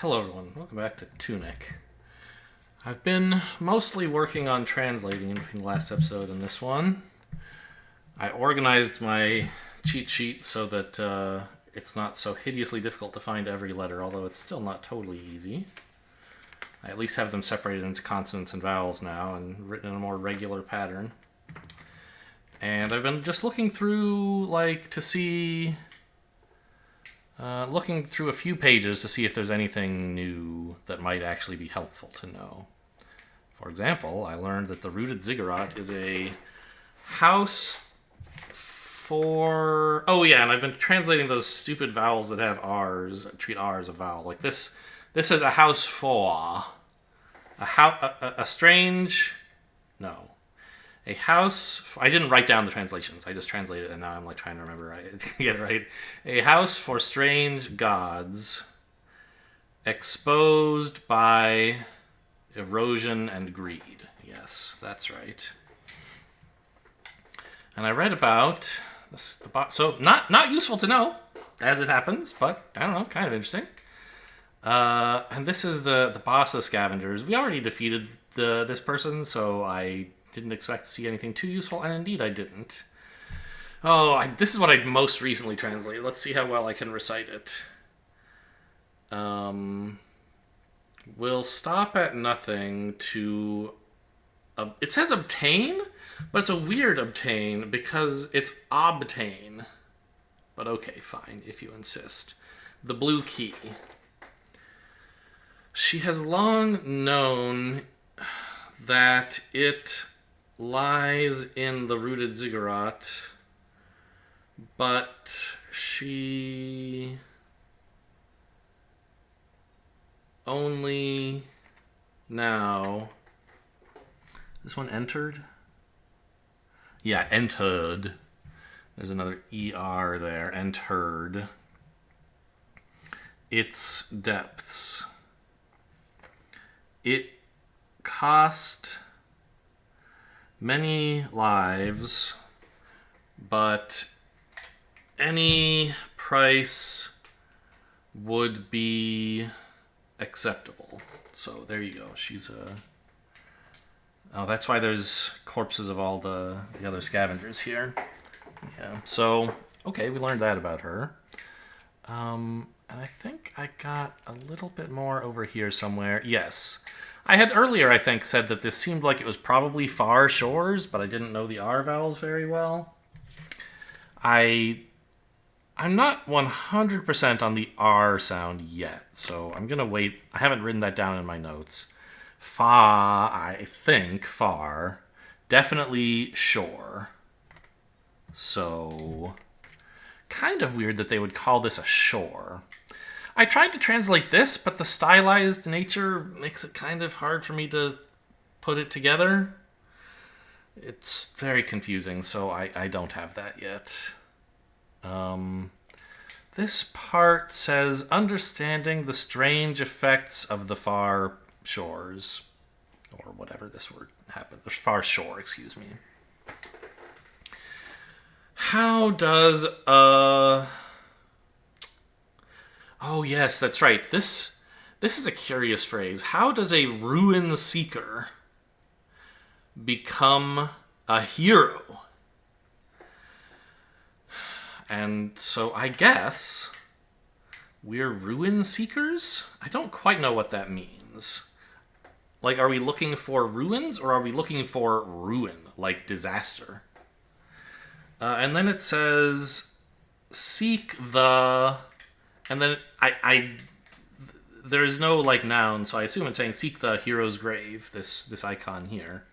Hello everyone, welcome back to TUNIC. I've been mostly working on translating in between the last episode and this one. I organized my cheat sheet so that it's not so hideously difficult to find every letter, although it's still not totally easy. I at least have them separated into consonants and vowels now and written in a more regular pattern. And I've been just looking through, to see looking through a few pages to see if there's anything new that might actually be helpful to know. For example, I learned that the rooted ziggurat is a house for... Oh yeah, and I've been translating those stupid vowels that have R's, treat R as a vowel. Like this is a house for... A strange... No. A house... I didn't write down the translations. I just translated it, and now I'm trying to remember to get it right. A house for strange gods, exposed by erosion and greed. Yes, that's right. And I read about this. So not useful to know, as it happens, but I don't know, kind of interesting. And this is the boss of the scavengers. We already defeated this person, so I didn't expect to see anything too useful, and indeed I didn't. This is what I most recently translated. Let's see how well I can recite it. We'll stop at nothing to... it says obtain, but it's a weird obtain because it's obtain. But okay, fine, if you insist. The blue key. She has long known that it lies in the rooted ziggurat, but she only now... This one entered? Yeah, entered. There's another ER there. Entered. Its depths. It cost many lives, but any price would be acceptable. So there you go. She's a... Oh, that's why there's corpses of all the other scavengers here. Yeah. So, okay, we learned that about her. And I think I got a little bit more over here somewhere. Yes. I had earlier, I think, said that this seemed like it was probably far shores, but I didn't know the R vowels very well. I'm not 100% on the R sound yet, so I'm going to wait. I haven't written that down in my notes. Fa, I think, far. Definitely shore. So, kind of weird that they would call this a shore. I tried to translate this, but the stylized nature makes it kind of hard for me to put it together. It's very confusing, so I don't have that yet. This part says, understanding the strange effects of the far shores. Or whatever this word happened. The far shore, excuse me. How does Oh, yes, that's right. This is a curious phrase. How does a ruin seeker become a hero? And so I guess we're ruin seekers? I don't quite know what that means. Are we looking for ruins or are we looking for ruin, like disaster? And then it says, seek the... And then there's no noun, so I assume it's saying seek the hero's grave, this icon here,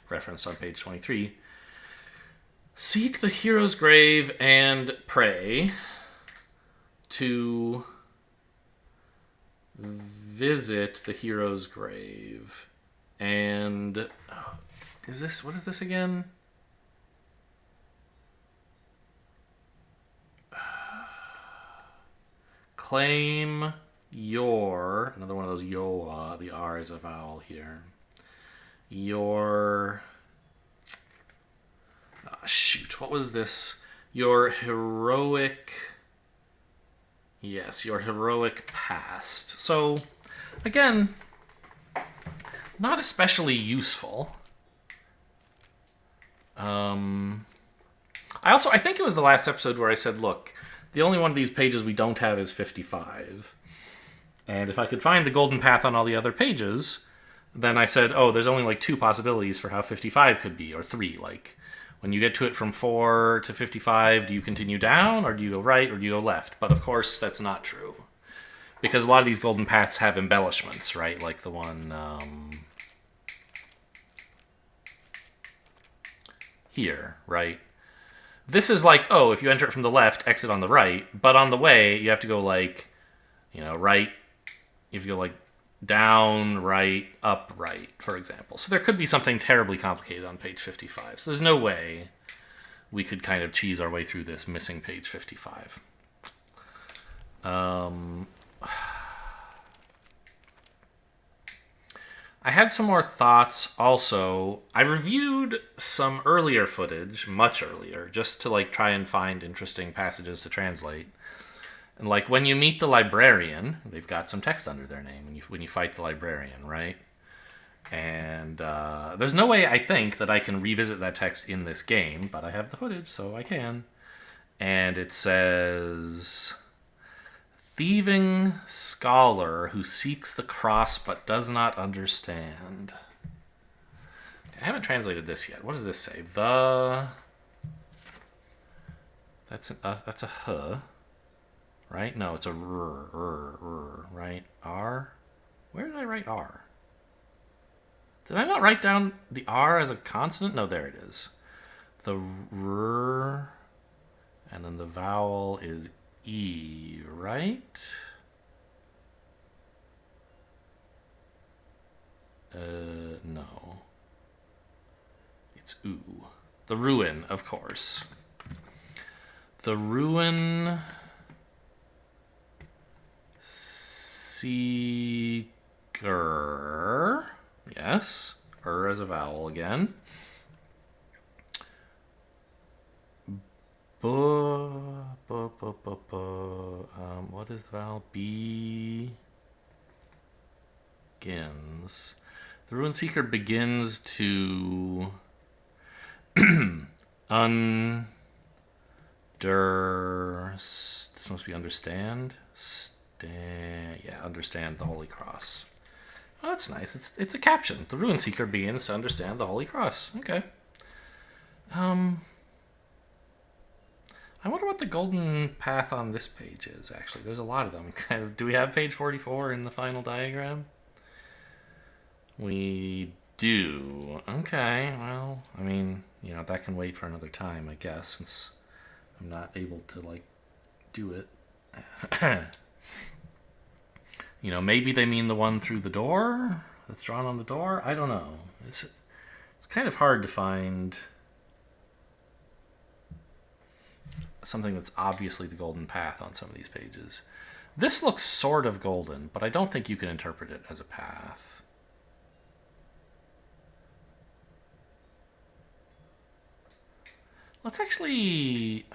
referenced on page 23. Seek the hero's grave and pray to visit the hero's grave. And what is this again? Claim your... Another one of those yo, the R is a vowel here. Your... shoot, what was this? Your heroic Yes, your heroic past. So, again, not especially useful. I think it was the last episode where I said, look, the only one of these pages we don't have is 55. And if I could find the golden path on all the other pages, then I said, oh, there's only like 2 possibilities for how 55 could be, or 3. Like, when you get to it from 4 to 55, do you continue down, or do you go right, or do you go left? But of course, that's not true. Because a lot of these golden paths have embellishments, right? Like the one here, right? This is like, oh, if you enter it from the left, exit on the right. But on the way, you have to go like, right. You have to go like down, right, up, right, for example. So there could be something terribly complicated on page 55. So there's no way we could kind of cheese our way through this missing page 55. I had some more thoughts also. I reviewed some earlier footage, much earlier, just to like try and find interesting passages to translate. And like when you meet the librarian, they've got some text under their name when you fight the librarian, right? And there's no way I think that I can revisit that text in this game, but I have the footage, so I can. And it says, thieving scholar who seeks the cross but does not understand. I haven't translated this yet. What does this say? That's a huh, right? No, it's a right? R? Where did I write R? Did I not write down the R as a consonant? No, there it is. The r, and then the vowel is E, right? No. It's oo. The ruin, of course. The ruin seeker. Yes. As a vowel again. What is the vowel? Begins. The ruin seeker begins to this must be understand. Understand the Holy Cross. Oh, that's nice. It's a caption. The ruin seeker begins to understand the Holy Cross. Okay. I wonder what the golden path on this page is, actually. There's a lot of them. Do we have page 44 in the final diagram? We do. Okay, well, I mean, that can wait for another time, I guess, since I'm not able to, do it. Maybe they mean the one through the door that's drawn on the door? I don't know. It's kind of hard to find something that's obviously the golden path on some of these pages. This looks sort of golden, but I don't think you can interpret it as a path. Let's actually...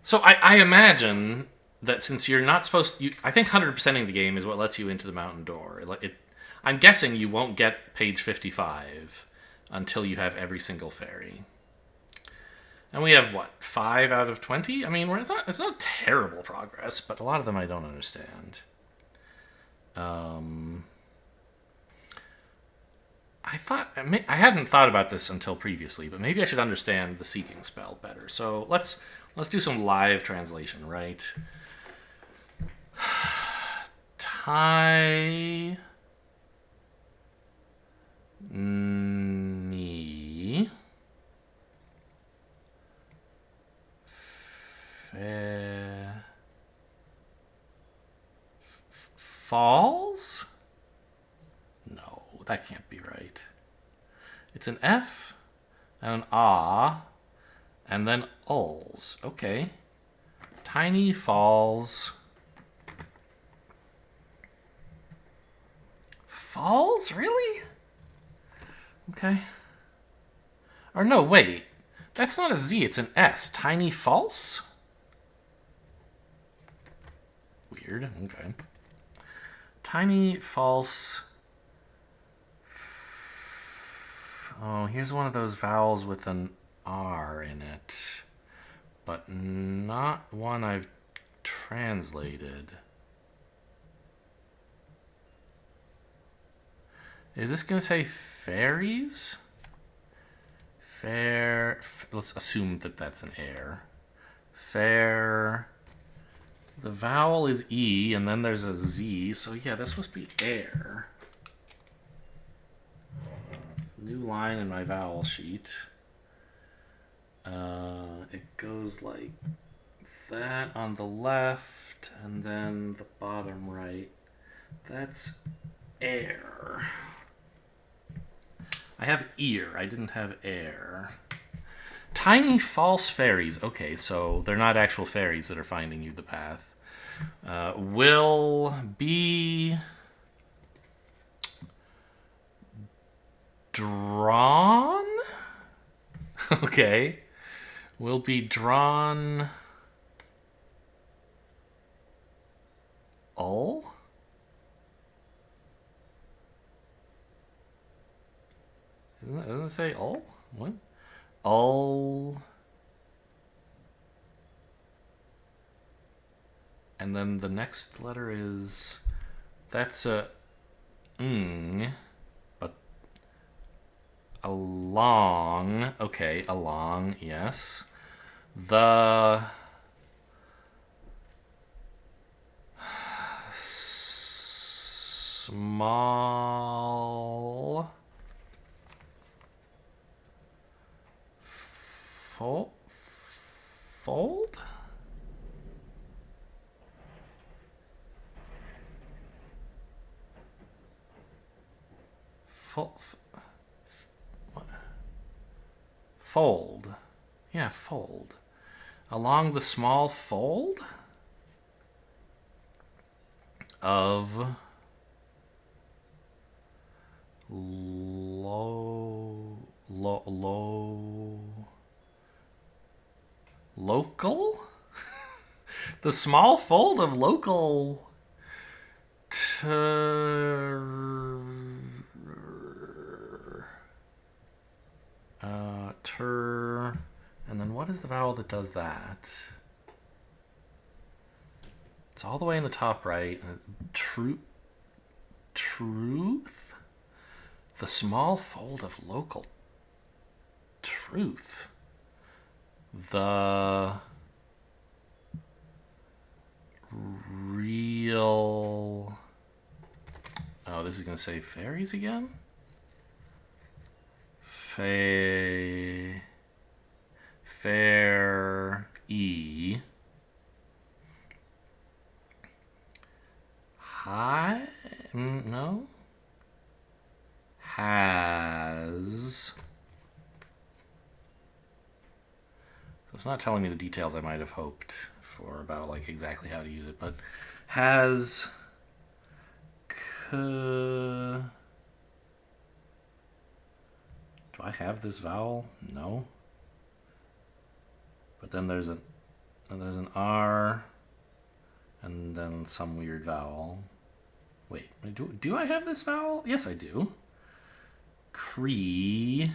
So I imagine that since you're not supposed to... I think 100%ing the game is what lets you into the mountain door. I'm guessing you won't get page 55 until you have every single fairy. And we have, 5 out of 20? I mean, it's not terrible progress, but a lot of them I don't understand. I hadn't thought about this until previously, but maybe I should understand the seeking spell better. So let's do some live translation, right? Tai ni falls? No, that can't be right. It's an F and an ah and then ulls. Okay. Tiny falls. Falls? Really? Okay. Or no, wait. That's not a Z, it's an S. Tiny false? Weird, okay. Tiny false. Oh, here's one of those vowels with an R in it, but not one I've translated. Is this going to say fairies? Let's assume that that's an air. Fair. The vowel is E, and then there's a Z, so yeah, that's supposed to be air. New line in my vowel sheet. It goes like that on the left, and then the bottom right. That's air. I have ear. I didn't have air. Tiny false fairies. Okay, so they're not actual fairies that are finding you the path. Will be drawn. Okay. Will be drawn. All? Doesn't it say all? What? All. And then the next letter is. That's a. But. Along. Okay, along, yes. The. Small. Fold? Fold. Yeah, fold. Along the small fold of local? The small fold of local. And then what is the vowel that does that? It's all the way in the top right. Truth? The small fold of local. Truth. The real. Oh, this is going to say fairies again? Fair E. Hi? No? Has. So it's not telling me the details I might have hoped for about like exactly how to use it, but has. Do I have this vowel? No. But then there's an R, and then some weird vowel. Wait, do I have this vowel? Yes, I do. Created.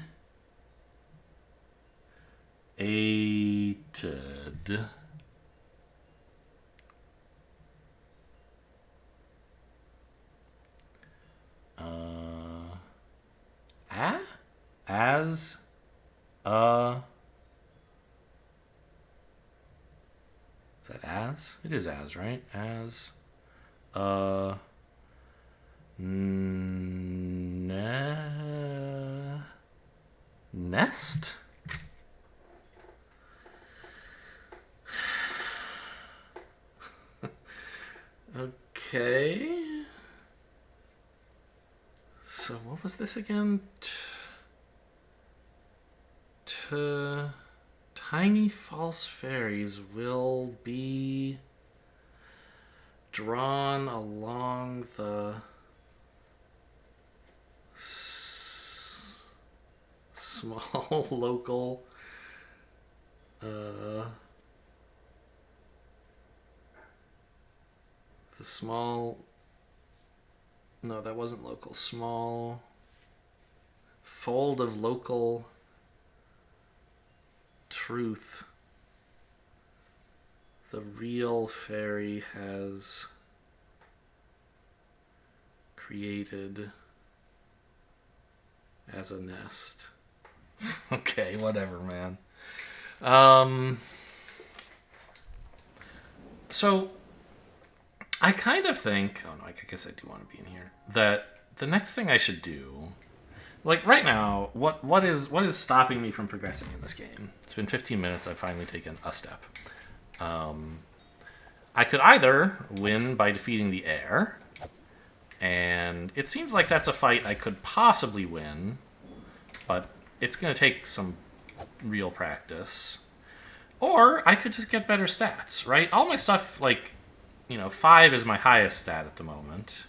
As a. Is that as? It is as, right? As a nest? Okay. So what was this again? Tiny false fairies will be drawn along the small local The small... No, that wasn't local. Small fold of local truth. The real fairy has created as a nest. Okay, whatever, man. So I kind of think, oh no, I guess I do want to be in here, that the next thing I should do, like right now, what is stopping me from progressing in this game? It's been 15 minutes. I've finally taken a step. I could either win by defeating the heir, and it seems like that's a fight I could possibly win, but it's going to take some real practice. Or I could just get better stats, right? All my stuff, like, 5 is my highest stat at the moment.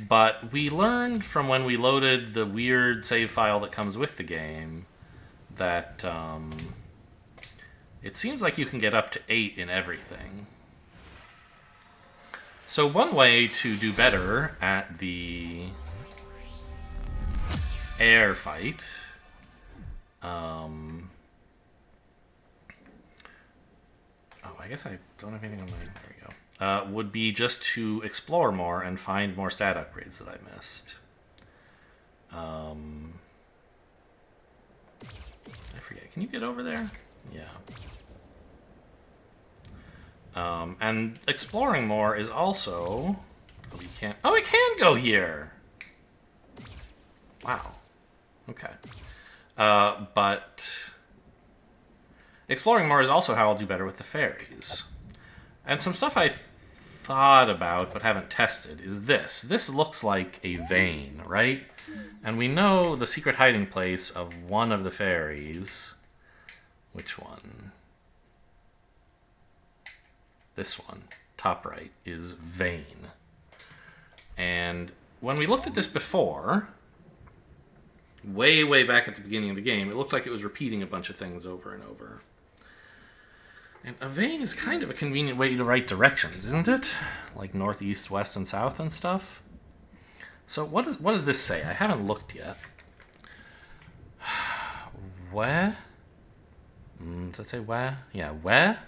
But we learned from when we loaded the weird save file that comes with the game that it seems like you can get up to 8 in everything. So one way to do better at the air fight, I guess I don't have anything on my... There we go. Would be just to explore more and find more stat upgrades that I missed. I forget. Can you get over there? Yeah. And exploring more is also... Oh, we can't... Oh, we can go here! Wow. Okay. But... Exploring more is also how I'll do better with the fairies. And some stuff I thought about but haven't tested is this. This looks like a vein, right? And we know the secret hiding place of one of the fairies. Which one? This one, top right, is vein. And when we looked at this before, way back at the beginning of the game, it looked like it was repeating a bunch of things over and over. And a vein is kind of a convenient way to write directions, isn't it? Like north, east, west, and south and stuff. So what does this say? I haven't looked yet. Where? Does that say where? Yeah, where?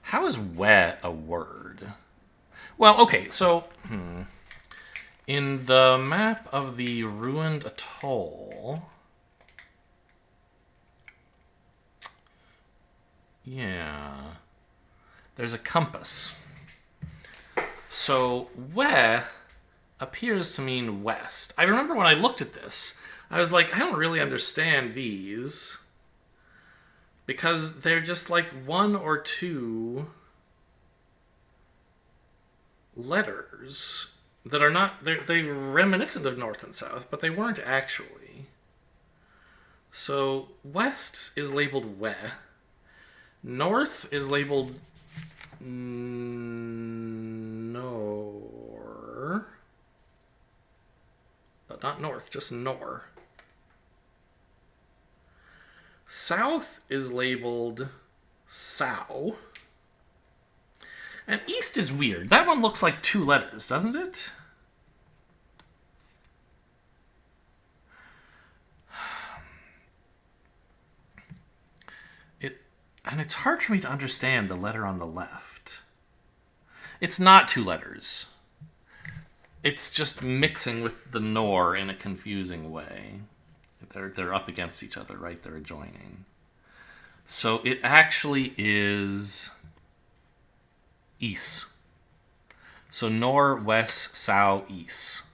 How is where a word? Well, okay, so... In the map of the ruined atoll... Yeah. There's a compass. So, where appears to mean west. I remember when I looked at this, I was like, I don't really understand these. Because they're just like 1 or 2 letters that are not... They're reminiscent of north and south, but they weren't actually. So, west is labeled where. North is labeled nor, but not north, just nor. South is labeled sow. And east is weird. That one looks like 2 letters, doesn't it? And it's hard for me to understand the letter on the left. It's not 2 letters. It's just mixing with the nor in a confusing way. They're up against each other, right? They're adjoining. So it actually is east. So nor, west, sow, east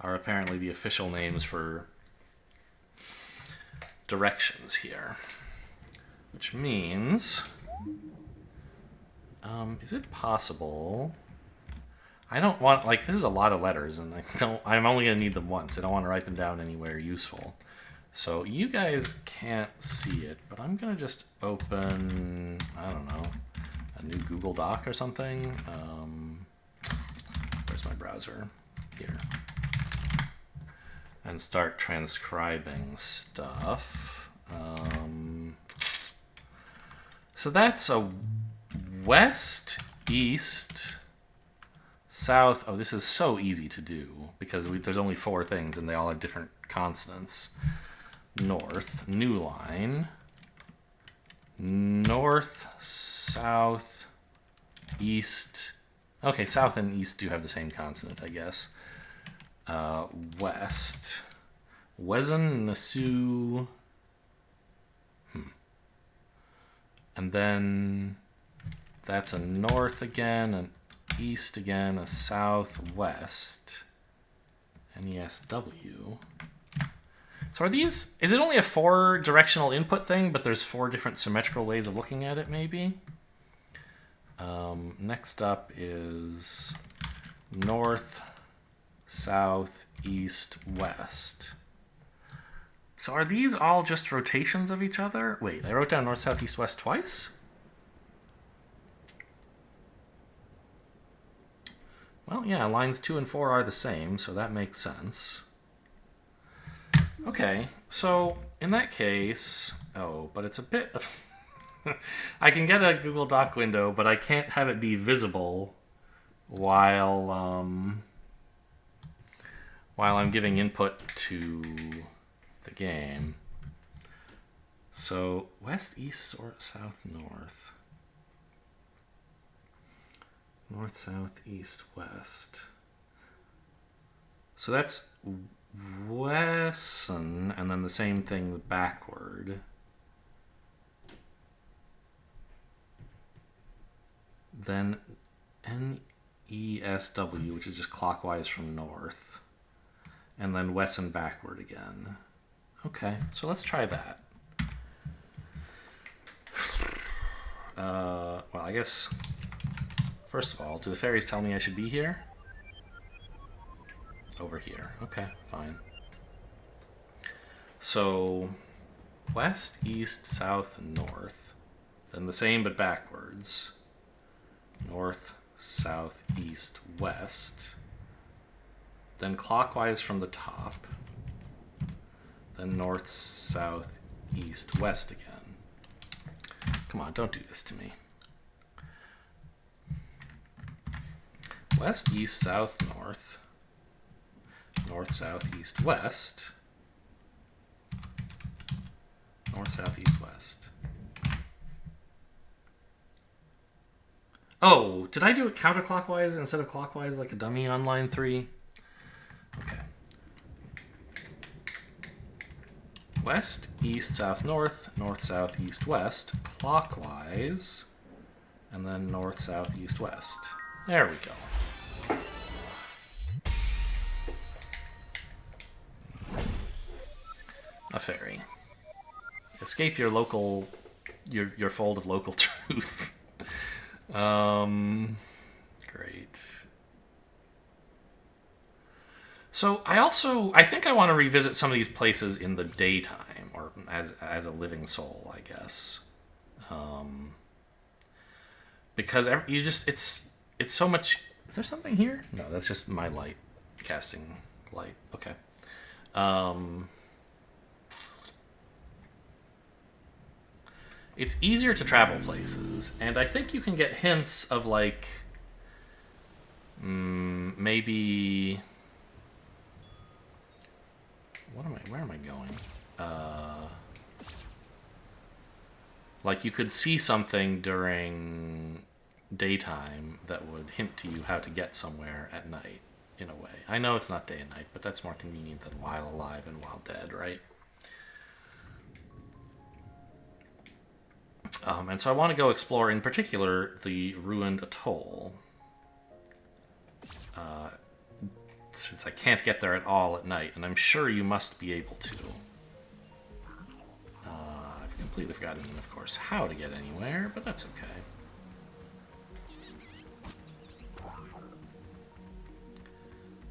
are apparently the official names for directions here. Which means, is it possible? I don't want, like, this is a lot of letters, and I'm only going to need them once. I don't want to write them down anywhere useful. So you guys can't see it, but I'm going to just open, I don't know, a new Google Doc or something. Where's my browser? Here. And start transcribing stuff. So that's a west, east, south. Oh, this is so easy to do because there's only 4 things and they all have different consonants. North, new line. North, south, east. Okay, south and east do have the same consonant, I guess. West. Wezen, Nasu. And then that's a north again, an east again, a southwest. NESW. So are these, is it only a 4 directional input thing, but there's 4 different symmetrical ways of looking at it, maybe? Next up is north, south, east, west. So are these all just rotations of each other? Wait, I wrote down north, south, east, west twice? Well, yeah, lines 2 and 4 are the same, so that makes sense. Okay, so in that case... Oh, but it's a bit of... I can get a Google Doc window, but I can't have it be visible while I'm giving input to the game. So west, east, or south, north. North, south, east, west. So that's Wesson, and then the same thing backward. Then NESW, which is just clockwise from north. And then Wesson backward again. Okay, so let's try that. Well, I guess, first of all, do the fairies tell me I should be here? Over here. Okay, fine. So, west, east, south, north. Then the same but backwards. North, south, east, west. Then clockwise from the top. Then north, south, east, west again. Come on, don't do this to me. West, east, south, north. North, south, east, west. North, south, east, west. Oh, did I do it counterclockwise instead of clockwise like a dummy on line 3? Okay. West, east, south, north, north, south, east, west, clockwise, and then north, south, east, west. There we go. A fairy. Escape your local, your fold of local truth. Great. So I think I want to revisit some of these places in the daytime, or as a living soul, I guess. Because it's so much. Is there something here? No, that's just my light casting light. Okay. It's easier to travel places, and I think you can get hints of like maybe. Where am I going? Like you could see something during daytime that would hint to you how to get somewhere at night, in a way. I know it's not day and night, but that's more convenient than while alive and while dead, right? And so I want to go explore, in particular, the ruined atoll. Since I can't get there at all at night, and I'm sure you must be able to. I've completely forgotten, of course, how to get anywhere, but that's okay.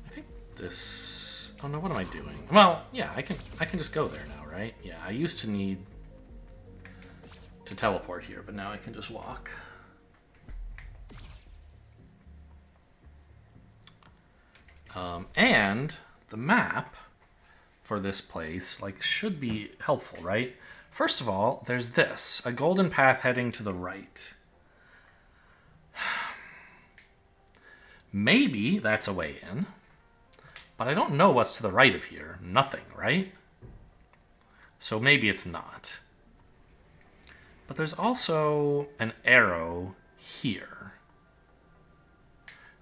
I think this... Oh no, what am I doing? Well, yeah, I can just go there now, right? Yeah, I used to need to teleport here, but now I can just walk. And the map for this place, like, should be helpful, right? First of all, there's this. A golden path heading to the right. Maybe that's a way in. But I don't know what's to the right of here. Nothing, right? So maybe it's not. But there's also an arrow here.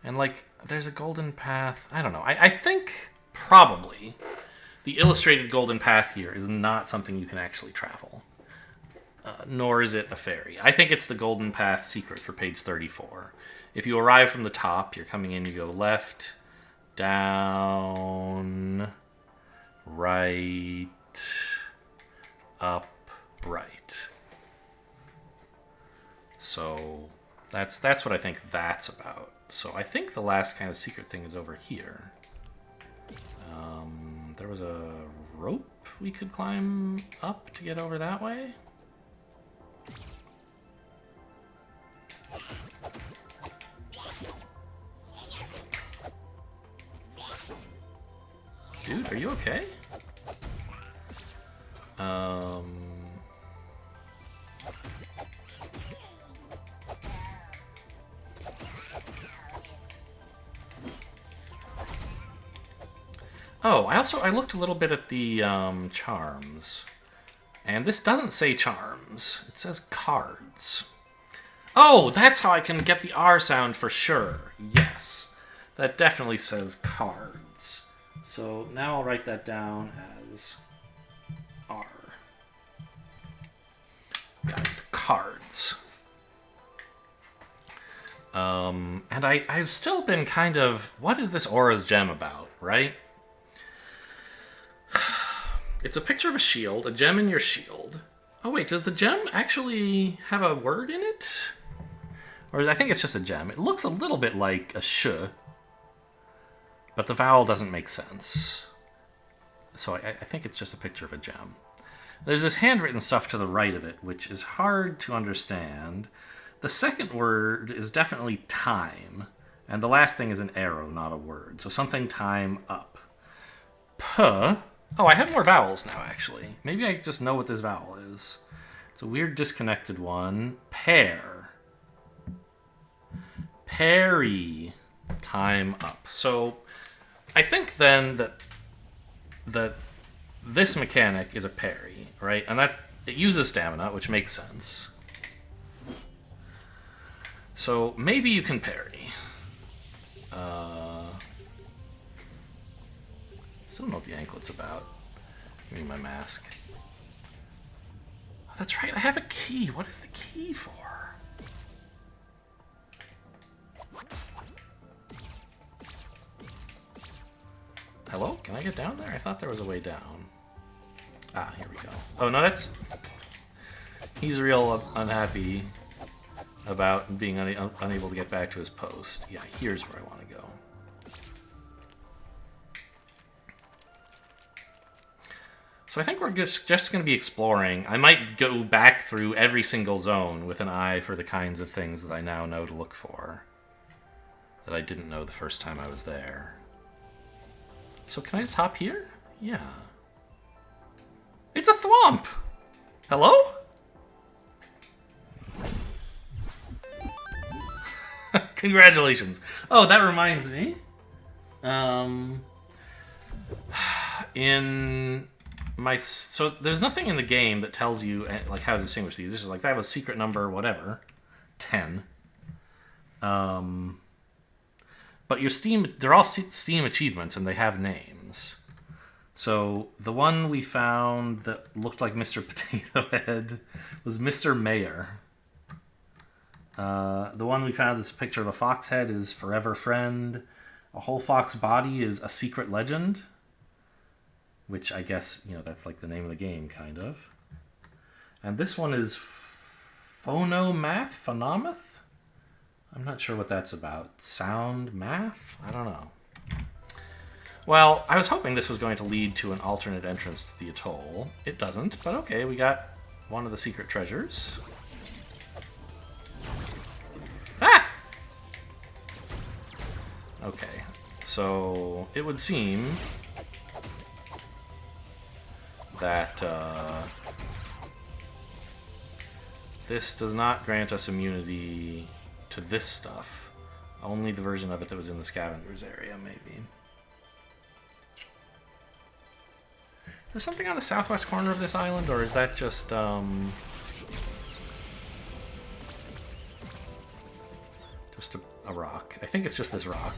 And, like, there's a golden path. I don't know. I think probably the illustrated golden path here is not something you can actually travel. Nor is it a ferry. I think it's the golden path secret for page 34. If you arrive from the top, you're coming in, you go left, down, right, up, right. So that's what I think that's about. So I think the last kind of secret thing is over here. There was a rope we could climb up to get over that way. Dude, are you okay? Oh, I looked a little bit at the charms. And this doesn't say charms. It says cards. Oh, that's how I can get the R sound for sure. Yes. That definitely says cards. So now I'll write that down as R. Got it. Cards. And I've still been kind of, what is this Aura's gem about, right? It's a picture of a shield, a gem in your shield. Oh wait, does the gem actually have a word in it? Or I think it's just a gem. It looks a little bit like a sh, but the vowel doesn't make sense. So I think it's just a picture of a gem. There's this handwritten stuff to the right of it, which is hard to understand. The second word is definitely time, and the last thing is an arrow, not a word. So something time up. P. Oh, I have more vowels now, actually. Maybe I just know what this vowel is. It's a weird disconnected one. Pair. Parry. Time up. So I think then that this mechanic is a parry, right? And that it uses stamina, which makes sense. So maybe you can parry. Still don't know what the anklet's about. Give me my mask. Oh, that's right, I have a key. What is the key for? Hello? Can I get down there? I thought there was a way down. Ah, here we go. Oh, no, that's... He's real unhappy about being unable to get back to his post. Yeah, here's where I want to go. So I think we're just going to be exploring. I might go back through every single zone with an eye for the kinds of things that I now know to look for that I didn't know the first time I was there. So can I just hop here? Yeah. It's a thwomp! Hello? Congratulations. Oh, that reminds me. So there's nothing in the game that tells you like how to distinguish these. This is like that was secret number whatever, 10. But your Steam, they're all Steam achievements and they have names. So the one we found that looked like Mr. Potato Head was Mr. Mayor. The one we found that's a picture of a fox head is Forever Friend. A whole fox body is A Secret Legend. Which I guess, that's like the name of the game, kind of. And this one is Phonomath? I'm not sure what that's about. Sound math? I don't know. Well, I was hoping this was going to lead to an alternate entrance to the Atoll. It doesn't, but okay, we got one of the secret treasures. Ah! Okay, so it would seem that This does not grant us immunity to this stuff. Only the version of it that was in the scavengers area, maybe. Is there something on the southwest corner of this island, or is that just, just a rock? I think it's just this rock.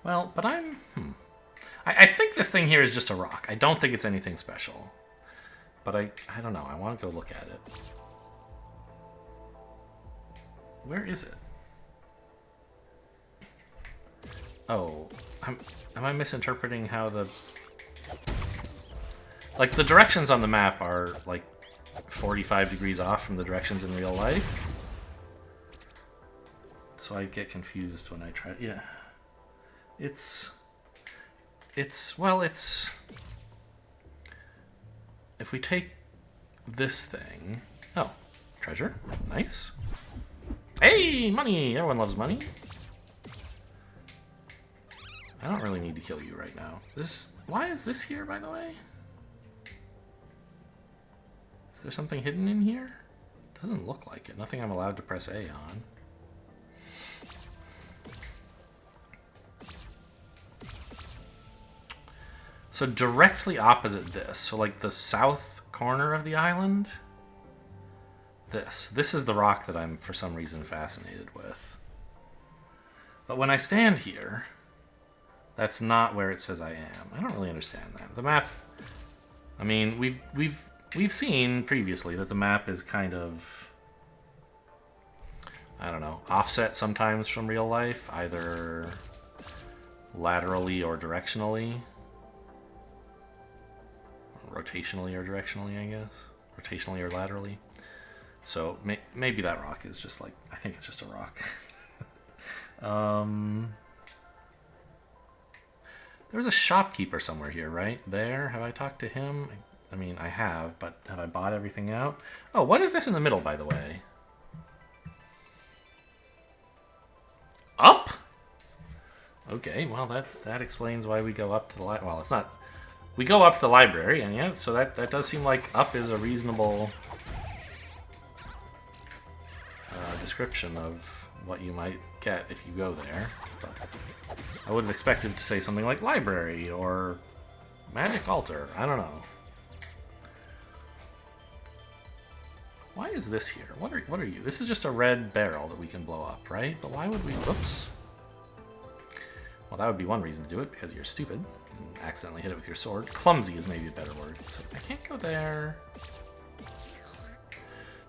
Well, but I think this thing here is just a rock. I don't think it's anything special. But I don't know. I want to go look at it. Where is it? Oh, am I misinterpreting how the... Like, the directions on the map are, like, 45 degrees off from the directions in real life. So I get confused when I try... Yeah. Well, it's... If we take this thing... Oh, treasure. Nice. Hey, money! Everyone loves money. I don't really need to kill you right now. Why is this here, by the way? Is there something hidden in here? Doesn't look like it. Nothing I'm allowed to press A on. So directly opposite this, so like the south corner of the island, this is the rock that I'm for some reason fascinated with. But when I stand here, that's not where it says I am. I don't really understand that. The map, I mean, we've seen previously that the map is kind of, I don't know, offset sometimes from real life, either laterally or directionally. Rotationally or directionally, I guess. Rotationally or laterally. So maybe that rock is just like, I think it's just a rock. There's a shopkeeper somewhere here, right? There. Have I talked to him? I mean, I have, but have I bought everything out? Oh, what is this in the middle, by the way? Up? Okay, well, that explains why we go up to the well, it's not... We go up to the library, and yeah, so that does seem like up is a reasonable description of what you might get if you go there. But I would have expected to say something like library or magic altar. I don't know. Why is this here? What are you? This is just a red barrel that we can blow up, right? But why would we... Oops. Well, that would be one reason to do it, because you're stupid and accidentally hit it with your sword. Clumsy is maybe a better word. So I can't go there.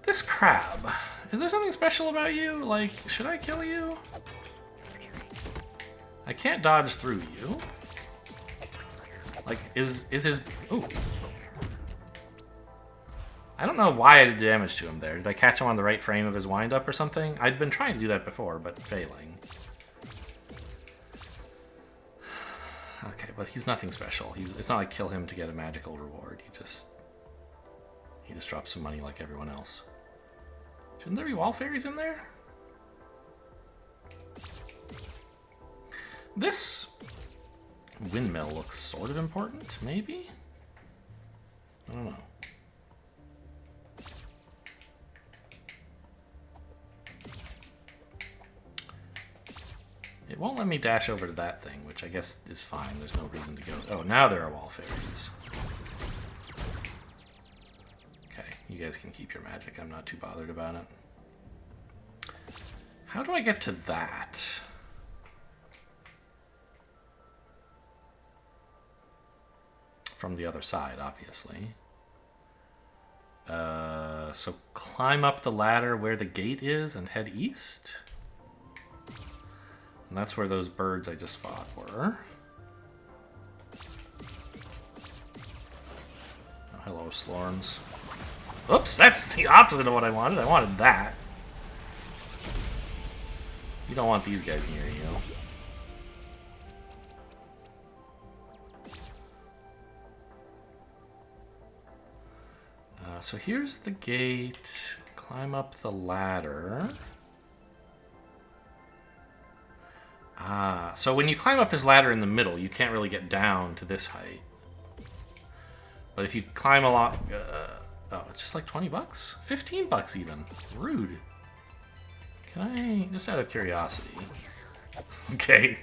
This crab. Is there something special about you? Like, should I kill you? I can't dodge through you. Like, is his... Ooh. I don't know why I did damage to him there. Did I catch him on the right frame of his wind-up or something? I'd been trying to do that before, but failing. Okay, but he's nothing special. It's not like kill him to get a magical reward. He just drops some money like everyone else. Shouldn't there be wall fairies in there? This windmill looks sort of important, maybe? I don't know. It won't let me dash over to that thing, which I guess is fine. There's no reason to go. Oh, now there are wall fairies. Okay, you guys can keep your magic. I'm not too bothered about it. How do I get to that? From the other side, obviously. So climb up the ladder where the gate is and head east. And that's where those birds I just fought were. Oh, hello, Slorms. Oops, that's the opposite of what I wanted. I wanted that. You don't want these guys near you. So here's the gate. Climb up the ladder. So when you climb up this ladder in the middle, you can't really get down to this height. But if you climb along... oh, it's just like 20 bucks? 15 bucks even. Rude. Can I... Just out of curiosity. Okay.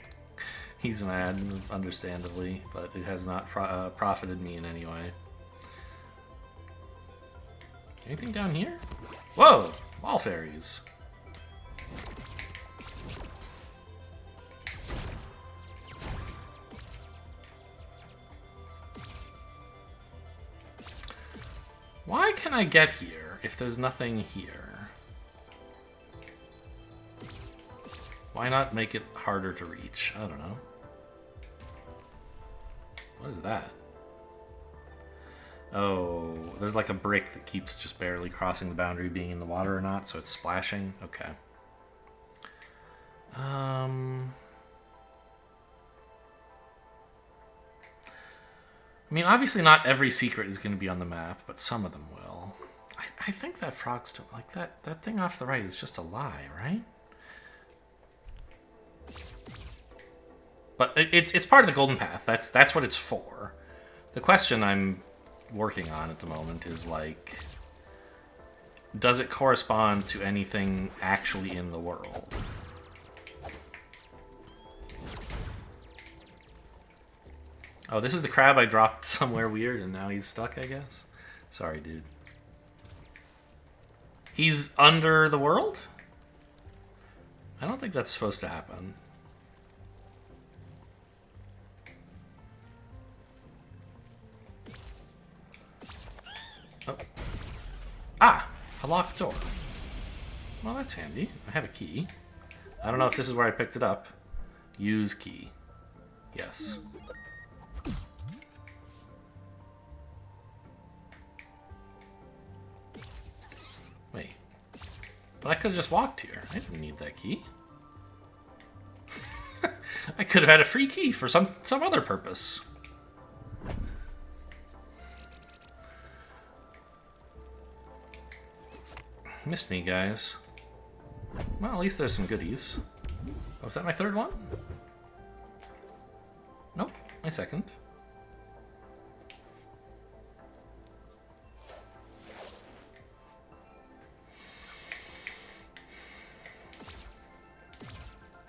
He's mad, understandably, but it has not profited me in any way. Anything down here? Whoa! Wall fairies. Why can I get here if there's nothing here? Why not make it harder to reach? I don't know. What is that? Oh, there's like a brick that keeps just barely crossing the boundary being in the water or not, so it's splashing? Okay. I mean, obviously not every secret is going to be on the map, but some of them will. I think that frog's still... Like, that thing off to the right is just a lie, right? But it's part of the Golden Path. That's what it's for. The question I'm working on at the moment is, like... Does it correspond to anything actually in the world? Oh, this is the crab I dropped somewhere weird, and now he's stuck, I guess? Sorry, dude. He's under the world? I don't think that's supposed to happen. Oh. Ah! A locked door. Well, that's handy. I have a key. I don't know if this is where I picked it up. Use key. Yes. Wait. But I could have just walked here. I didn't need that key. I could have had a free key for some other purpose. Missed me, guys. Well, at least there's some goodies. Oh, is that my third one? Nope, my second.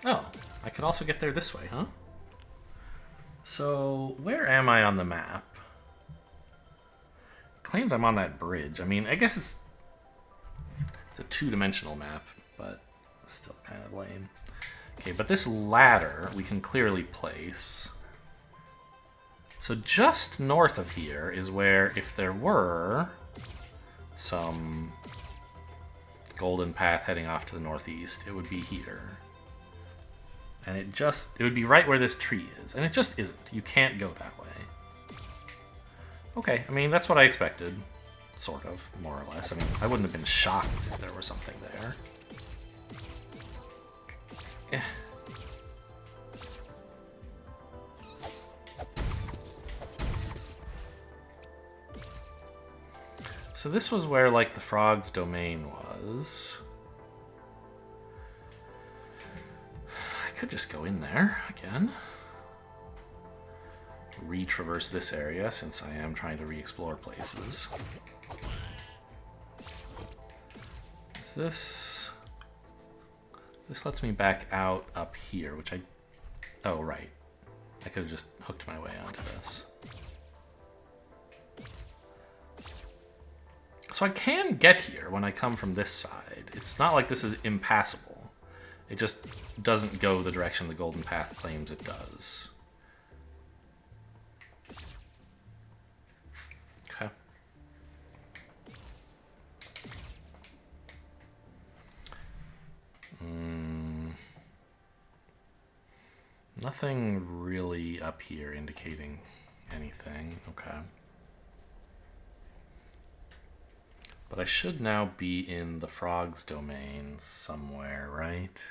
Oh, I could also get there this way, huh? So, where am I on the map? Claims I'm on that bridge. I mean, I guess it's a two-dimensional map, but still kind of lame. Okay, but this ladder we can clearly place. So just north of here is where, if there were some golden path heading off to the northeast, it would be here. And it would be right where this tree is. And it just isn't. You can't go that way. Okay, I mean, that's what I expected. Sort of, more or less. I mean, I wouldn't have been shocked if there was something there. Eh. So this was where, like, the frog's domain was. I could just go in there again. Retraverse this area, since I am trying to re-explore places. Is this... This lets me back out up here, which I... Oh, right. I could have just hooked my way onto this. So I can get here when I come from this side. It's not like this is impassable. It just doesn't go the direction the Golden Path claims it does. Okay. Nothing really up here indicating anything. Okay. But I should now be in the frog's domain somewhere, right?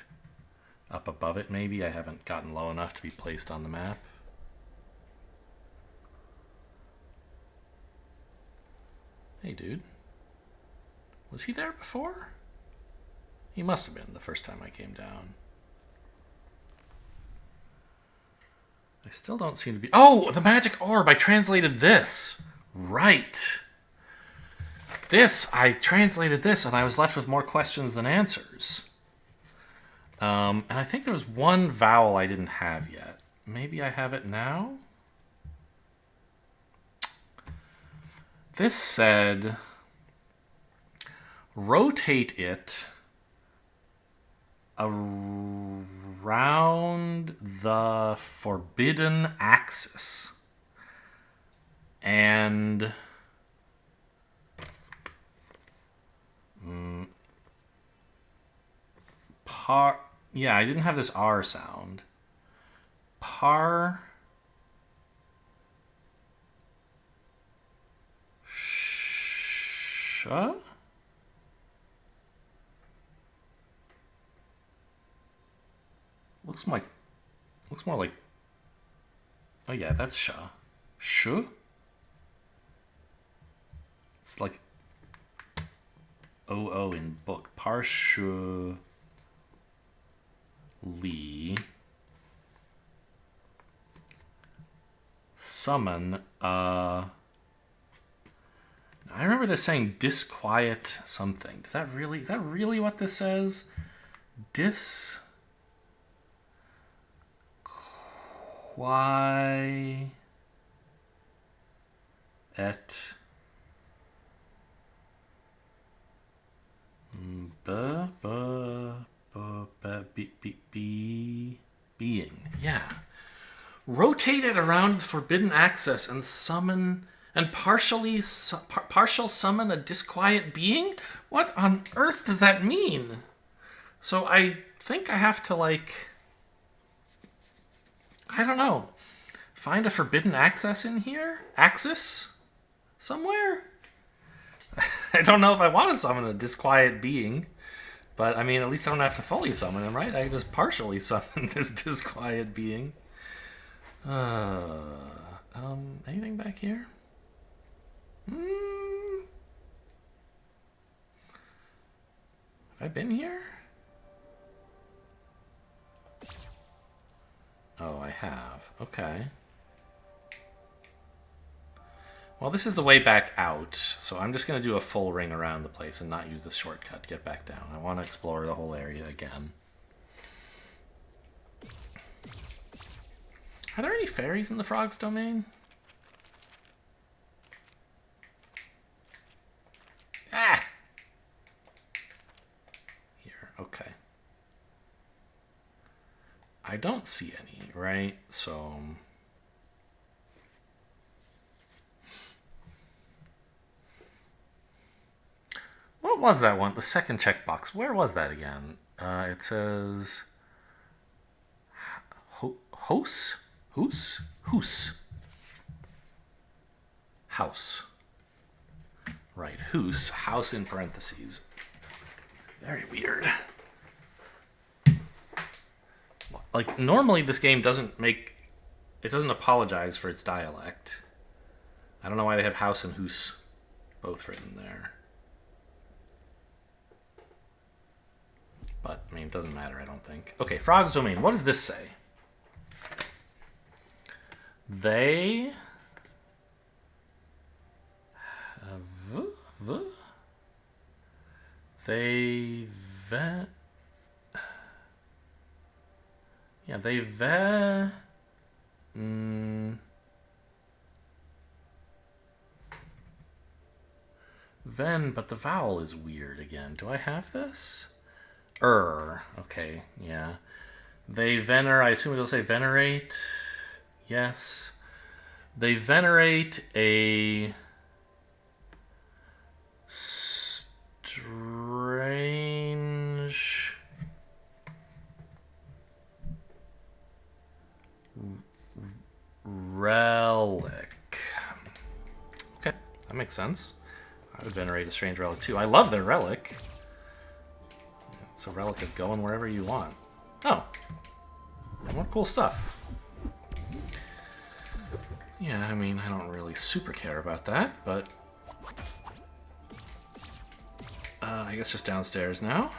Up above it, maybe? I haven't gotten low enough to be placed on the map. Hey, dude. Was he there before? He must have been the first time I came down. I still don't seem to be... Oh, the magic orb! I translated this! Right. I translated this, and I was left with more questions than answers. And I think there was one vowel I didn't have yet. Maybe I have it now? This said... Rotate it around the forbidden axis. And... Yeah, I didn't have this R sound. Sha? Looks more like... Oh yeah, that's sha. Shu? It's like OO in book. Parshu Li. Summon. I remember this saying disquiet something. Is that really what this says? Disquiet. Being. Yeah. Rotate it around the forbidden axis and summon and partial summon a disquiet being? What on earth does that mean? So I think I have to, like, I don't know, find a forbidden access in here? Axis? Somewhere? I don't know if I want to summon a disquiet being, but I mean, at least I don't have to fully summon him, right? I can just partially summon this disquiet being. Anything back here? Have I been here? Oh, I have. Okay. Well, this is the way back out, so I'm just going to do a full ring around the place and not use the shortcut to get back down. I want to explore the whole area again. Are there any fairies in the frog's domain? Ah! Here, okay. I don't see any, right? So... What was that one? The second checkbox. Where was that again? It says... House? Hoose? Hoose. House. Right, hoose. House in parentheses. Very weird. Like, normally this game doesn't apologize for its dialect. I don't know why they have house and hoose both written there. But, I mean, it doesn't matter, I don't think. Okay, Frog's Domain. What does this say? They... They... Yeah, they... Ven, but the vowel is weird again. Do I have this? Okay, yeah. They venerate, I assume it'll say venerate. Yes. They venerate a strange relic. Okay, that makes sense. I would venerate a strange relic too. I love their relic. It's a relic of going wherever you want. Oh. More cool stuff. Yeah, I mean, I don't really super care about that, but... I guess just downstairs now.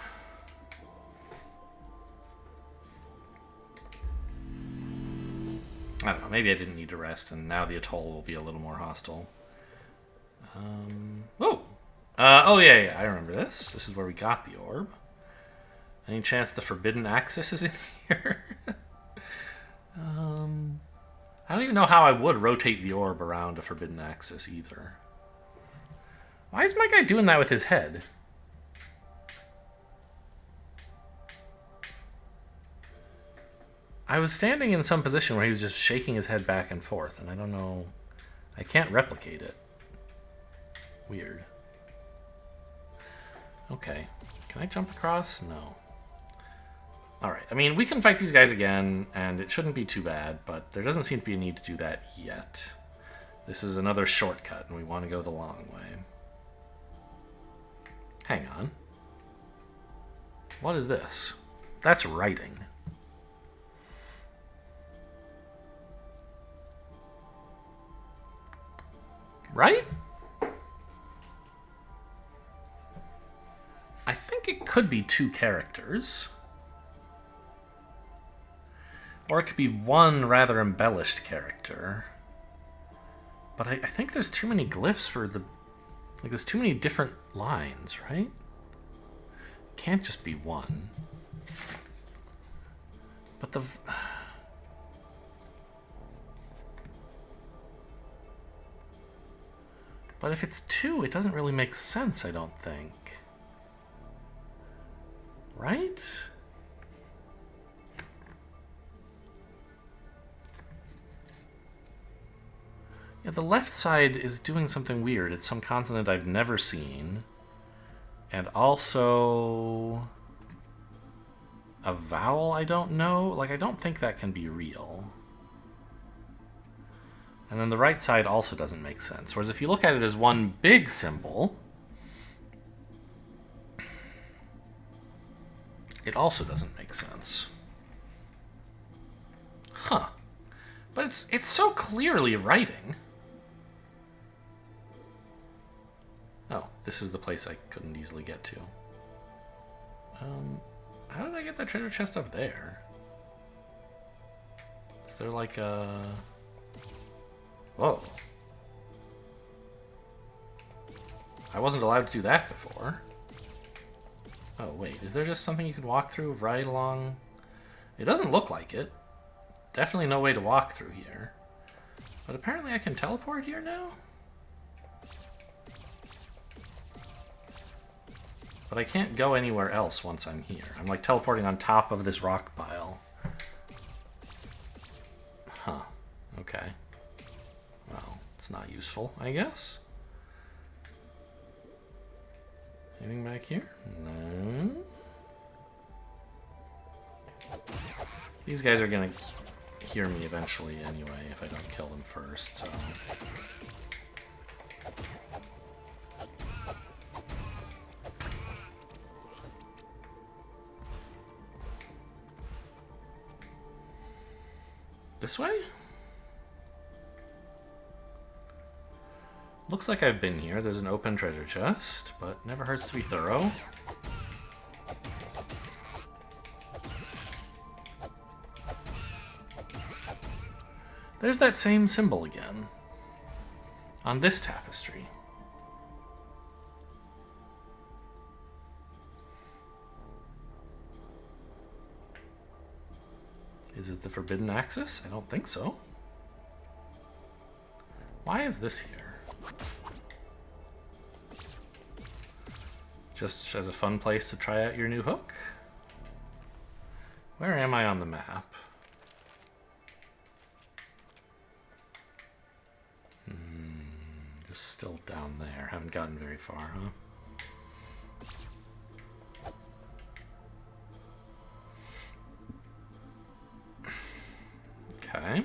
I don't know, maybe I didn't need to rest, and now the atoll will be a little more hostile. Oh, yeah, I remember this. This is where we got the orb. Any chance the forbidden axis is in here? I don't even know how I would rotate the orb around a forbidden axis either. Why is my guy doing that with his head? I was standing in some position where he was just shaking his head back and forth, and I don't know. I can't replicate it. Weird. Okay. Can I jump across? No. Alright, I mean, we can fight these guys again, and it shouldn't be too bad, but there doesn't seem to be a need to do that yet. This is another shortcut, and we want to go the long way. Hang on. What is this? That's writing. Right? I think it could be 2 characters. Or it could be one rather embellished character. But I think there's too many glyphs for the... Like, there's too many different lines, right? It can't just be one. But the... But if it's 2, it doesn't really make sense, I don't think. Right? Yeah, the left side is doing something weird. It's some consonant I've never seen. And also... a vowel I don't know? Like, I don't think that can be real. And then the right side also doesn't make sense. Whereas if you look at it as one big symbol, it also doesn't make sense. Huh. But it's so clearly writing. Oh, this is the place I couldn't easily get to. How did I get that treasure chest up there? Is there like a... Whoa. I wasn't allowed to do that before. Oh, wait. Is there just something you could walk through right along? It doesn't look like it. Definitely no way to walk through here. But apparently I can teleport here now? But I can't go anywhere else once I'm here. I'm like teleporting on top of this rock pile. Huh. Okay. Well, it's not useful, I guess. Anything back here? No. These guys are gonna hear me eventually anyway if I don't kill them first, so... This way? Looks like I've been here. There's an open treasure chest, but never hurts to be thorough. There's that same symbol again. On this tapestry. Is it the forbidden axis? I don't think so. Why is this here? Just as a fun place to try out your new hook? Where am I on the map? Just still down there. Haven't gotten very far, huh? Okay.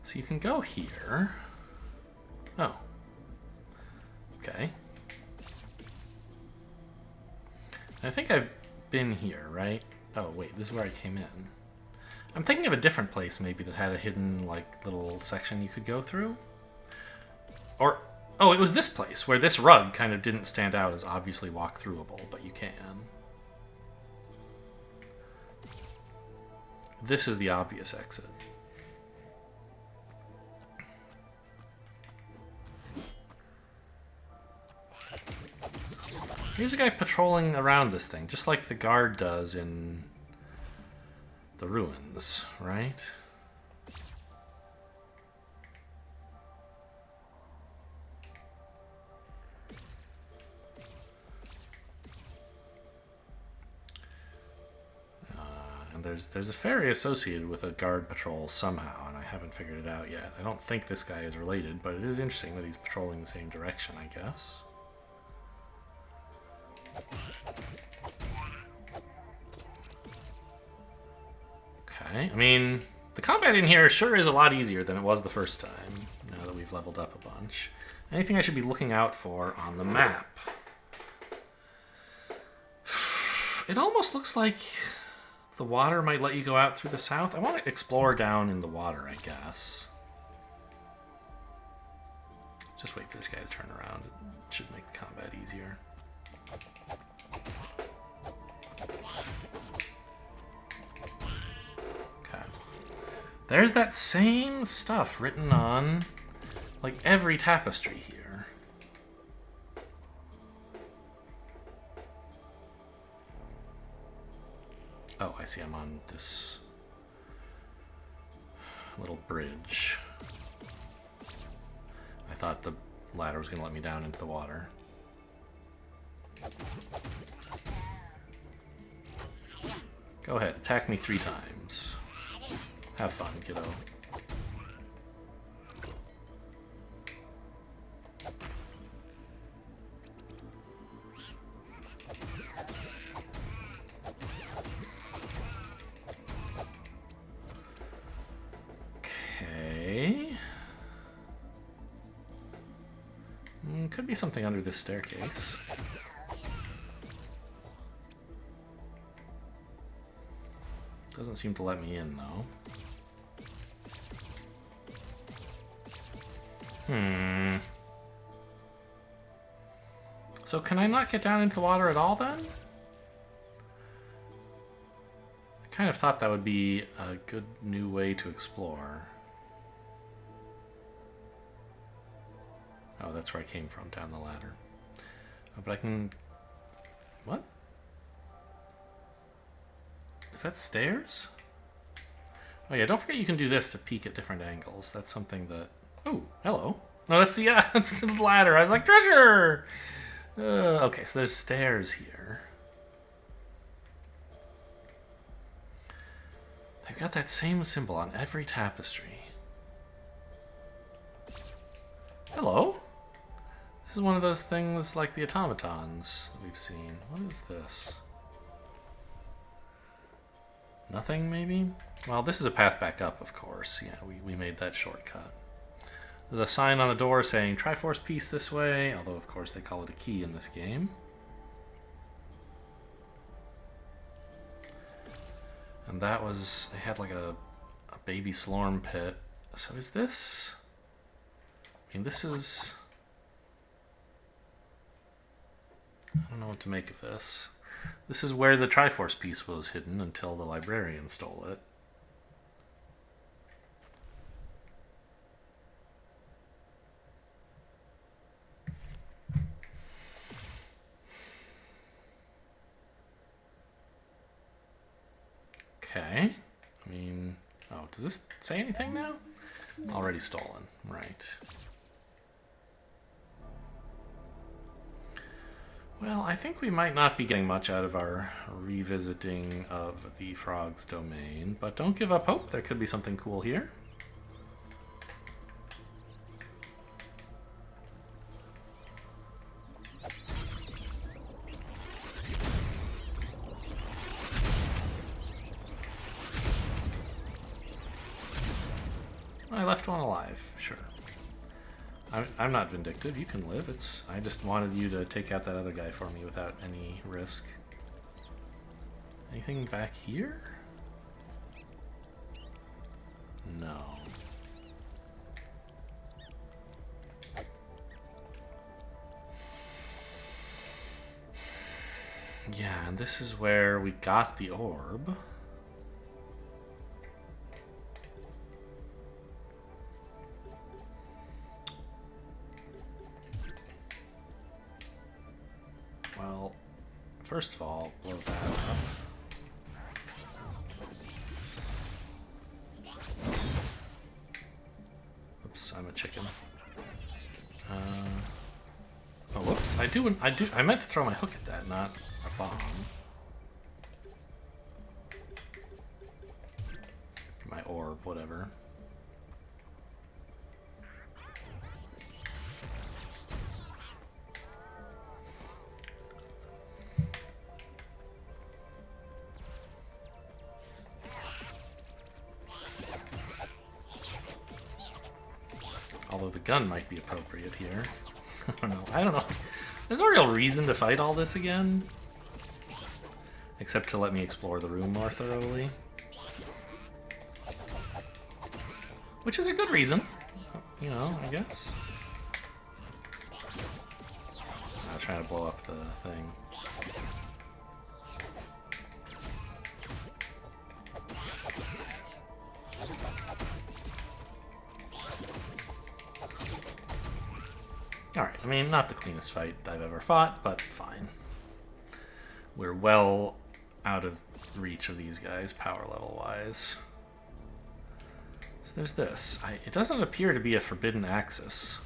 So you can go here. Oh. Okay. I think I've been here, right? Oh, wait, this is where I came in. I'm thinking of a different place maybe that had a hidden, like, little section you could go through. Or Oh, it was this place where this rug kind of didn't stand out as obviously walk-throughable, but you can. This is the obvious exit. Here's a guy patrolling around this thing, just like the guard does in the ruins, right? And there's a ferry associated with a guard patrol somehow, and I haven't figured it out yet. I don't think this guy is related, but it is interesting that he's patrolling the same direction, I guess. Okay, I mean, the combat in here sure is a lot easier than it was the first time, now that we've leveled up a bunch. Anything I should be looking out for on the map? It almost looks like the water might let you go out through the south. I want to explore down in the water, I guess. Just wait for this guy to turn around. It should make the combat easier. Okay. There's that same stuff written on, like, every tapestry here. Oh, I see. I'm on this little bridge. I thought the ladder was going to let me down into the water. Go ahead, attack me 3 times. Have fun, kiddo. Could be something under this staircase. Doesn't seem to let me in, though. So can I not get down into the water at all, then? I kind of thought that would be a good new way to explore. Oh, that's where I came from, down the ladder. Oh, but I can... What? Is that stairs? Oh yeah, don't forget you can do this to peek at different angles. That's something that... Oh, hello. No, that's the, that's the ladder. I was like, treasure! Okay, so there's stairs here. They've got that same symbol on every tapestry. Hello? This is one of those things like the automatons that we've seen. What is this? Nothing, maybe? Well, this is a path back up, of course. Yeah, we made that shortcut. There's a sign on the door saying Triforce piece this way, although, of course, they call it a key in this game. And that was... They had like a baby Slorm pit. So is this... I mean, this is... I don't know what to make of this. This is where the Triforce piece was hidden until the librarian stole it. Okay. I mean... Oh, does this say anything now? Already stolen. Right. Well, I think we might not be getting much out of our revisiting of the frog's domain, but don't give up hope. There could be something cool here. I left one alive, sure. I'm not vindictive. You can live. I just wanted you to take out that other guy for me without any risk. Anything back here? No. Yeah, and this is where we got the orb. Well, first of all, blow that up. Oops, I'm a chicken. Oh, whoops! I meant to throw my hook at that, not a bomb. My orb, whatever. Although the gun might be appropriate here. I don't know. There's no real reason to fight all this again. Except to let me explore the room more thoroughly. Which is a good reason. You know, I guess. I'm trying to blow up the thing. Alright, I mean, not the cleanest fight I've ever fought, but fine. We're well out of reach of these guys, power level-wise. So there's this. It doesn't appear to be a forbidden axis.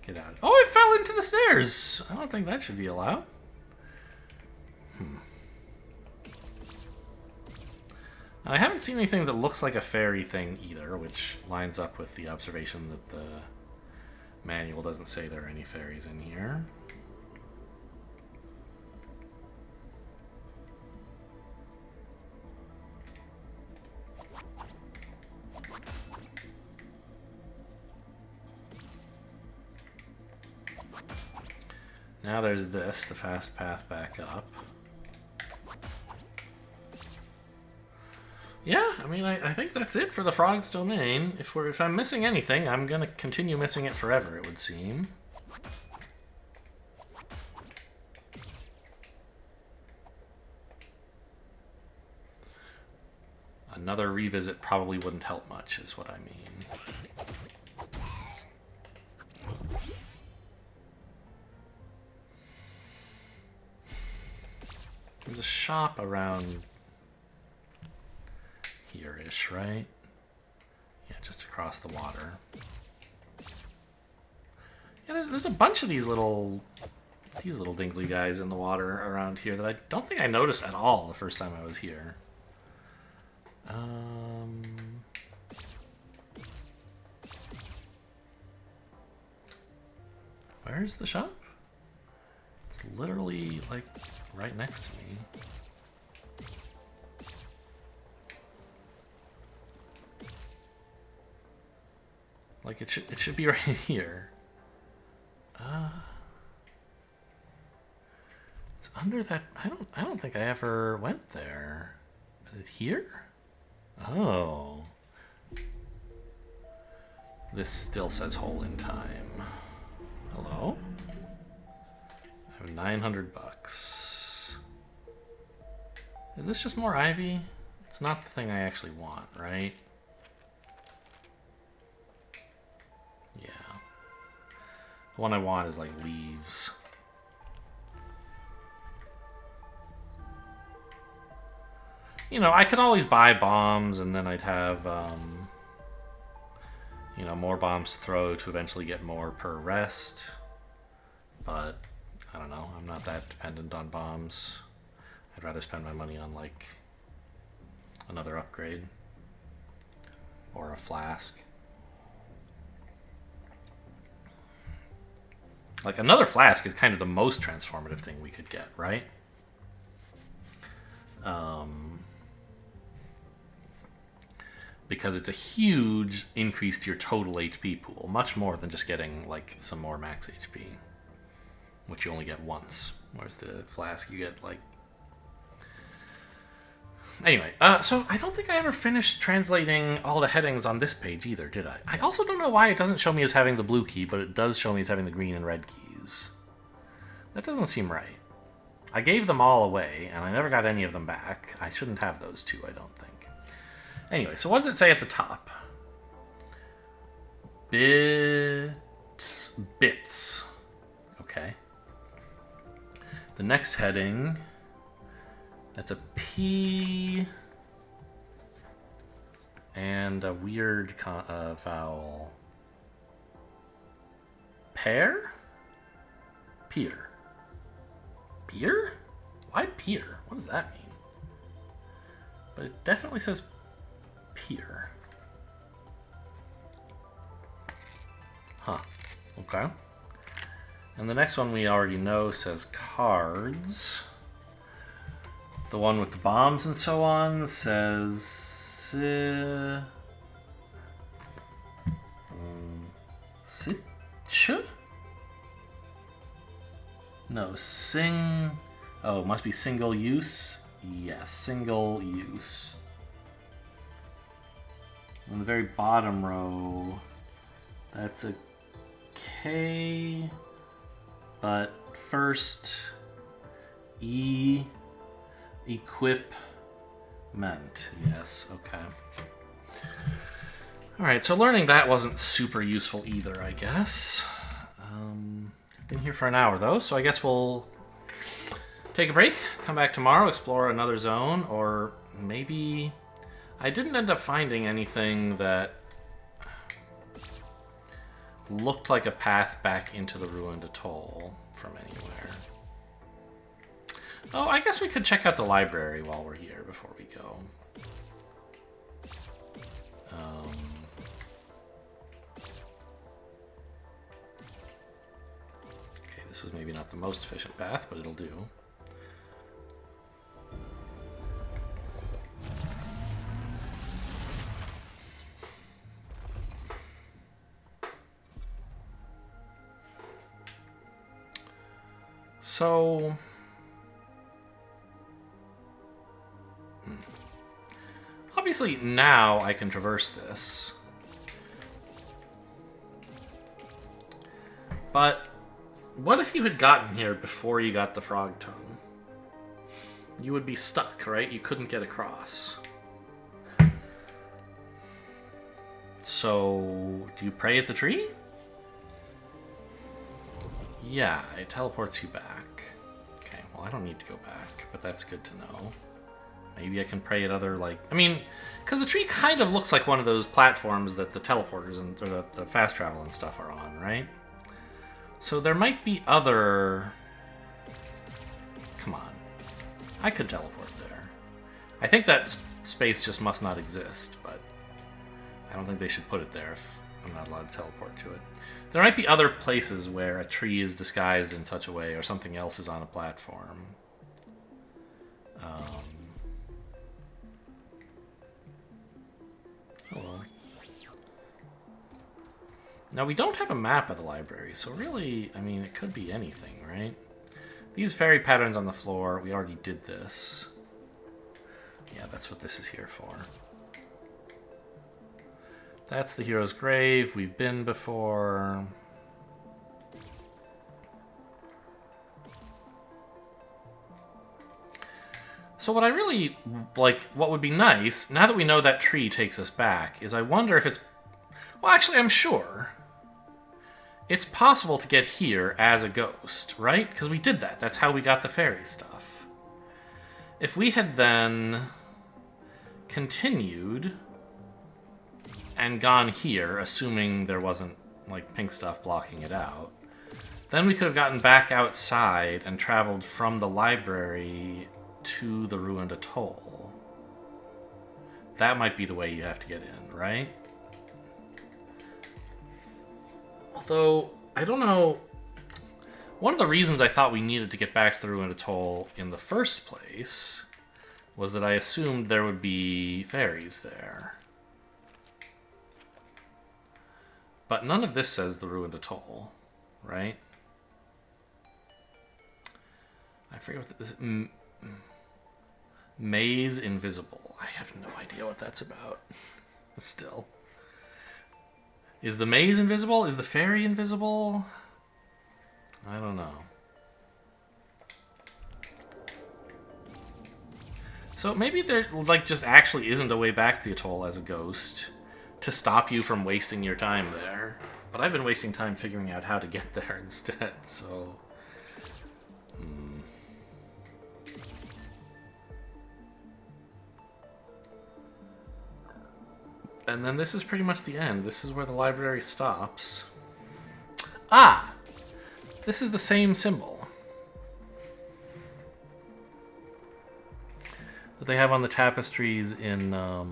Get out. Oh, it fell into the stairs! I don't think that should be allowed. I haven't seen anything that looks like a fairy thing either, which lines up with the observation that the manual doesn't say there are any fairies in here. Now there's this, the fast path back up. Yeah, I mean, I think that's it for the Frog's Domain. If I'm missing anything, I'm gonna continue missing it forever, it would seem. Another revisit probably wouldn't help much, is what I mean. There's a shop around here-ish, right? Yeah, just across the water. Yeah, there's a bunch of these little dingly guys in the water around here that I don't think I noticed at all the first time I was here. Where's the shop? It's literally like right next to me. Like it should be right here. It's under that. I don't think I ever went there. Is it here? Oh. This still says hole in time. Hello? I have 900 bucks. Is this just more ivy? It's not the thing I actually want, right? Yeah. The one I want is like leaves. You know, I could always buy bombs and then I'd have, you know, more bombs to throw to eventually get more per rest. But, I don't know, I'm not that dependent on bombs. I'd rather spend my money on, like, another upgrade. Or a flask. Like, another flask is kind of the most transformative thing we could get, right? Because it's a huge increase to your total HP pool. Much more than just getting, like, some more max HP. Which you only get once. Whereas the flask, you get, like... Anyway, so I don't think I ever finished translating all the headings on this page either, did I? I also don't know why it doesn't show me as having the blue key, but it does show me as having the green and red keys. That doesn't seem right. I gave them all away, and I never got any of them back. I shouldn't have those two, I don't think. Anyway, so what does it say at the top? Bits. Okay. The next heading, that's a P and a weird vowel. Pear? Peer. Peer? Why peer? What does that mean? But it definitely says peer. Huh. Okay. And the next one we already know says cards. The one with the bombs and so on says... Sitch? No, sing... Oh, it must be single use? Yes, single use. On the very bottom row, that's a K, but first equipment. Yes, okay. Alright, so learning that wasn't super useful either, I guess. Been here for an hour though, so I guess we'll take a break, come back tomorrow, explore another zone, or maybe... I didn't end up finding anything that looked like a path back into the ruined atoll from anywhere. Oh, I guess we could check out the library while we're here before we go. Okay, this was maybe not the most efficient path, but it'll do. So... Obviously, now I can traverse this. But what if you had gotten here before you got the frog tongue? You would be stuck, right? You couldn't get across. So, do you pray at the tree? Yeah, it teleports you back. Okay, well, I don't need to go back, but that's good to know. Maybe I can pray at other, like... I mean, because the tree kind of looks like one of those platforms that the teleporters and or the fast travel and stuff are on, right? So there might be other... Come on. I could teleport there. I think that space just must not exist, but I don't think they should put it there if I'm not allowed to teleport to it. There might be other places where a tree is disguised in such a way or something else is on a platform. Hello. Now, we don't have a map of the library, so really, I mean, it could be anything, right? These fairy patterns on the floor, we already did this. Yeah, that's what this is here for. That's the hero's grave. We've been before. So what I really, like, what would be nice, now that we know that tree takes us back, is I wonder if it's... Well, actually, I'm sure. It's possible to get here as a ghost, right? Because we did that. That's how we got the fairy stuff. If we had then continued and gone here, assuming there wasn't, like, pink stuff blocking it out, then we could have gotten back outside and traveled from the library to the ruined atoll. That might be the way you have to get in, right? Although, I don't know... One of the reasons I thought we needed to get back to the ruined atoll in the first place was that I assumed there would be fairies there. But none of this says the ruined atoll, right? I forget what this... Maze invisible. I have no idea what that's about. Still. Is the maze invisible? Is the fairy invisible? I don't know. So maybe there like just actually isn't a way back to the atoll as a ghost to stop you from wasting your time there. But I've been wasting time figuring out how to get there instead, so... And then this is pretty much the end. This is where the library stops. Ah! This is the same symbol that they have on the tapestries in... Oh,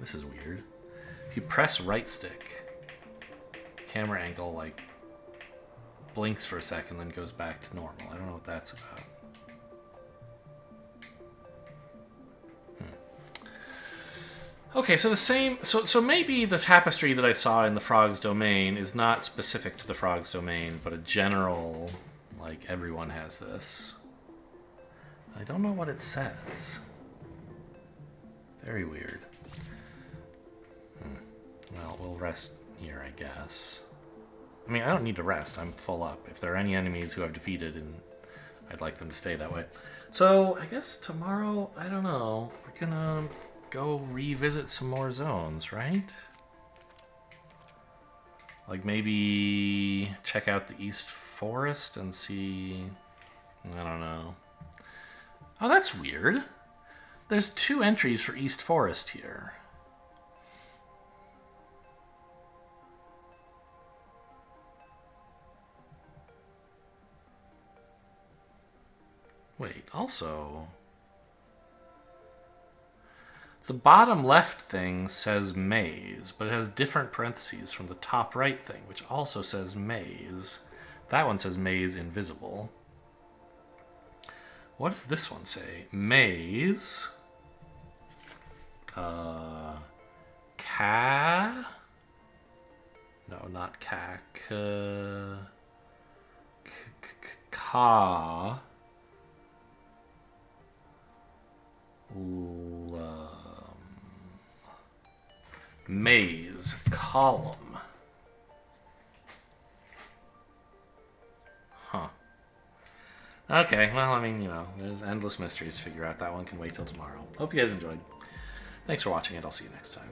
this is weird. If you press right stick, camera angle, like, blinks for a second, then goes back to normal. I don't know what that's about. Okay, so the same... So maybe the tapestry that I saw in the Frog's Domain is not specific to the Frog's Domain, but a general, like, everyone has this. I don't know what it says. Very weird. Well, we'll rest here, I guess. I mean, I don't need to rest. I'm full up. If there are any enemies who I've defeated, and I'd like them to stay that way. So, I guess tomorrow, I don't know. We're gonna... go revisit some more zones, right? Like maybe check out the East Forest and see... I don't know. Oh, that's weird. There's 2 entries for East Forest here. Wait, also... The bottom left thing says maze, but it has different parentheses from the top right thing, which also says maze. That one says maze invisible. What does this one say? Maze. No, not ca. Ka. Maze column. Huh. Okay, well, I mean, you know, there's endless mysteries to figure out. That one can wait till tomorrow. Hope you guys enjoyed. Thanks for watching, and I'll see you next time.